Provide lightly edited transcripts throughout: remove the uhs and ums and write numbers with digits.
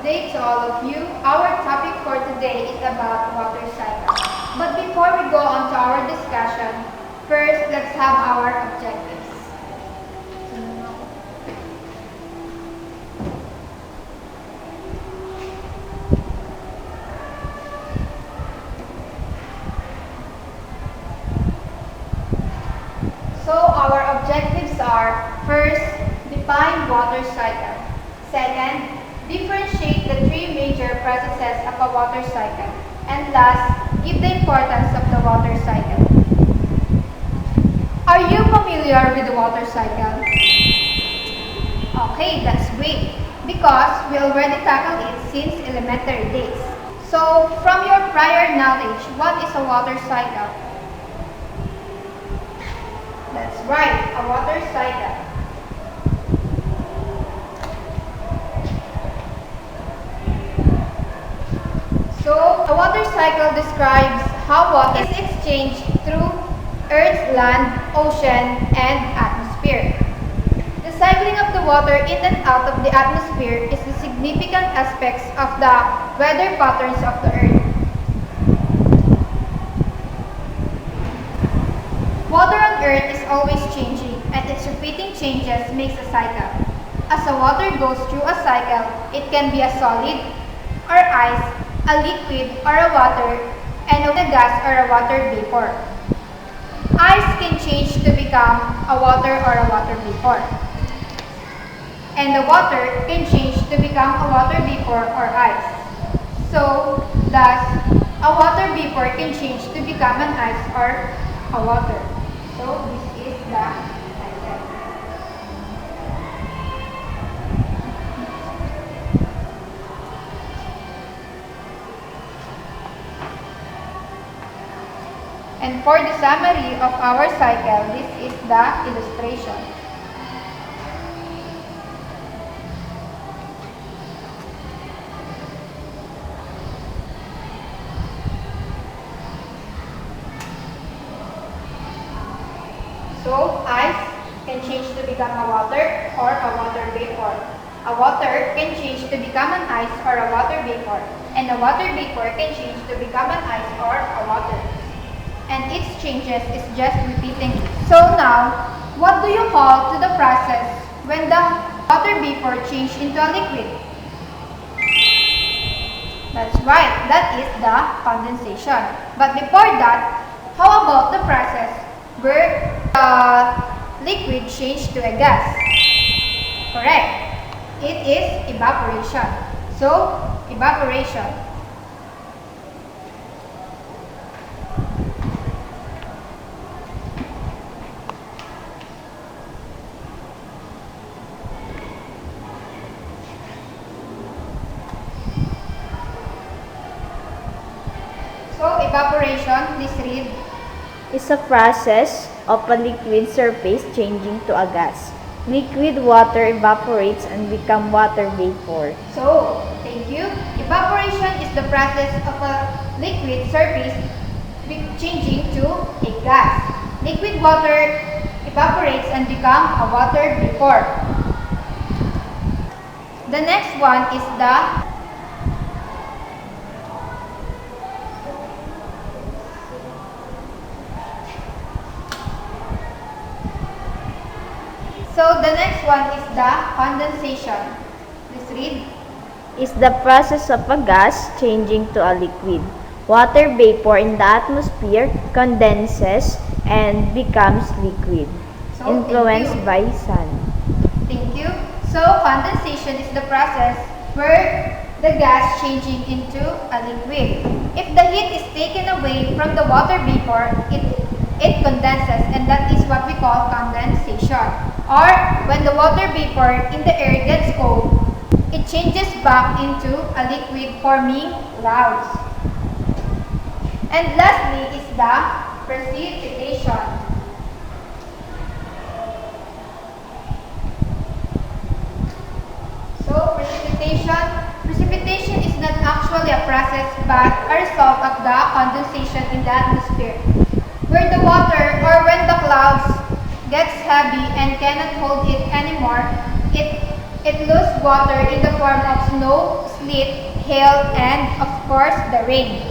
day to all of you. Our topic for today is about water cycle. But before we go on to our discussion, first let's have our objectives. So our objectives are: first, define water cycle. Second, differentiate the three major processes of a water cycle. And last, give the importance of the water cycle. Are you familiar with the water cycle? Okay, that's great, because we already tackled it since elementary days. So, from your prior knowledge, what is a water cycle? That's right, a water cycle. So, a water cycle describes how water is exchanged through Earth's land, ocean, and atmosphere. The cycling of the water in and out of the atmosphere is the significant aspects of the weather patterns of the Earth. Water on Earth is always changing, and its repeating changes makes a cycle. As the water goes through a cycle, it can be a solid or ice, a liquid or a water, and a gas or a water vapor. Ice can change to become a water or a water vapor. And the water can change to become a water vapor or ice. So, thus, a water vapor can change to become an ice or a water. So, this is the cycle. And for the summary of our cycle, this is the illustration. So, ice can change to become a water or a water vapor. A water can change to become an ice or a water vapor. And a water vapor can change to become an ice or a water. And its changes is just repeating. So now, what do you call to the process when the water vapor changes into a liquid? That's right, that is the condensation. But before that, how about the process where the liquid changes to a gas? Correct. It is evaporation. So, evaporation. So, evaporation, please read. Is a process of a liquid surface changing to a gas. Liquid water evaporates and becomes water vapor. So, thank you. Evaporation is the process of a liquid surface changing to a gas. Liquid water evaporates and becomes a water vapor. The next one is the condensation. Please read. Is the process of a gas changing to a liquid. Water vapor in the atmosphere condenses and becomes liquid, So, influenced by sun. Thank you. So, condensation is the process where the gas changing into a liquid. If the heat is taken away from the water vapor, it condenses, and that is what we call condensation. Or when the water vapor in the air gets cold, it changes back into a liquid, forming clouds. And lastly is the precipitation. So precipitation is not actually a process but a result of the condensation in the atmosphere, where the water or when the clouds gets heavy and cannot hold it anymore, it It loses water in the form of snow, sleet, hail, and of course the rain.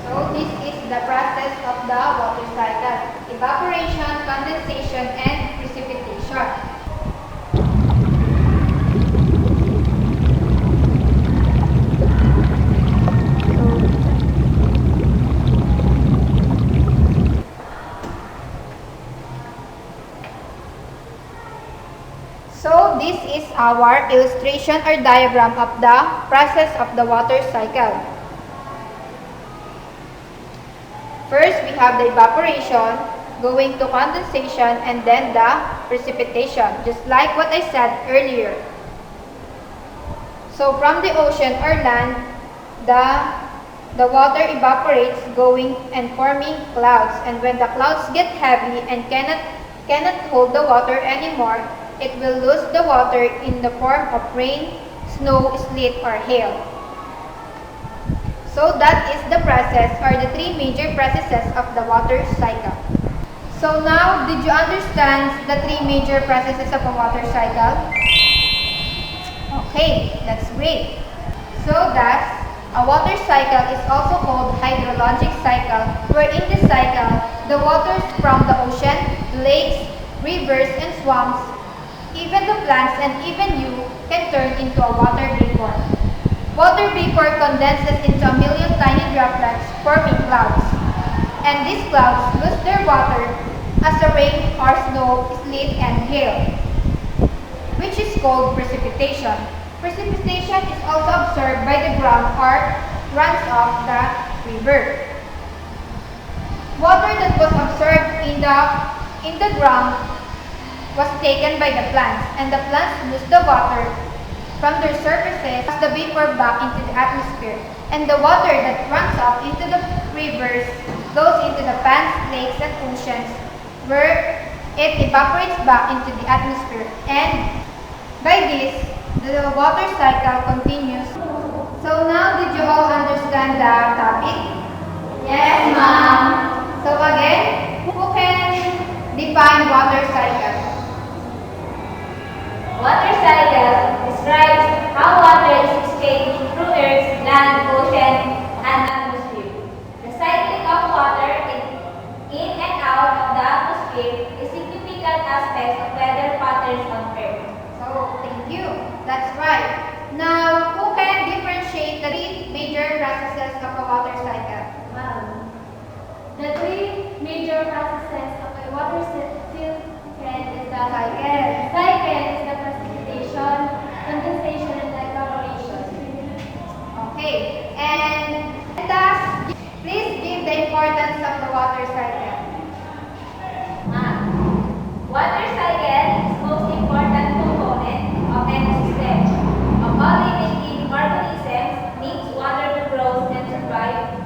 So this is the process of the water cycle: evaporation, condensation, and precipitation. So this is our illustration or diagram of the process of the water cycle. First, we have the evaporation, going to condensation, and then the precipitation, just like what I said earlier. So from the ocean or land, the water evaporates, going and forming clouds. And when the clouds get heavy and cannot hold the water anymore, it will lose the water in the form of rain, snow, sleet, or hail. So that is the process or the three major processes of the water cycle. So now, did you understand the three major processes of a water cycle? Okay, that's great. So thus, a water cycle is also called hydrologic cycle, where in this cycle, the waters from the ocean, lakes, rivers, and swamps, even the plants and even you, can turn into a water vapor. Water vapor condenses into a million tiny droplets, forming clouds. And these clouds lose their water as a rain or snow, sleet, and hail, which is called precipitation. Precipitation is also absorbed by the ground or runs off the river. Water that was absorbed in the ground was taken by the plants, and the plants lose the water from their surfaces as the vapor back into the atmosphere. And the water that runs off into the rivers goes into the ponds, lakes, and oceans, where it evaporates back into the atmosphere. And by this, the water cycle continues. So now, did you all understand the topic? Yes, ma'am. So again, who can define water cycle? Water cycle describes how water is exchanged through Earth's land, ocean, and atmosphere. The cycling of water in and out of the atmosphere is significant aspects of weather patterns on Earth. So, thank you. That's right. Now, who can differentiate the three major processes of a water cycle? The three major processes of a water cycle is the cycle is the precipitation, condensation, and evaporation. Okay. And thus, please give the importance of the water cycle. Water cycle is most important component of ecosystem. Of all living organisms needs water to grow and survive.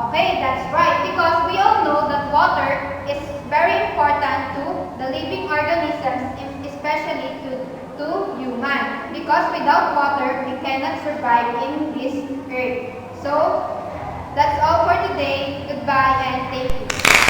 Okay, that's right. Because we all know that water is very important to the living organisms, especially to human. Because without water, we cannot survive in this earth. So, that's all for today. Goodbye and thank you.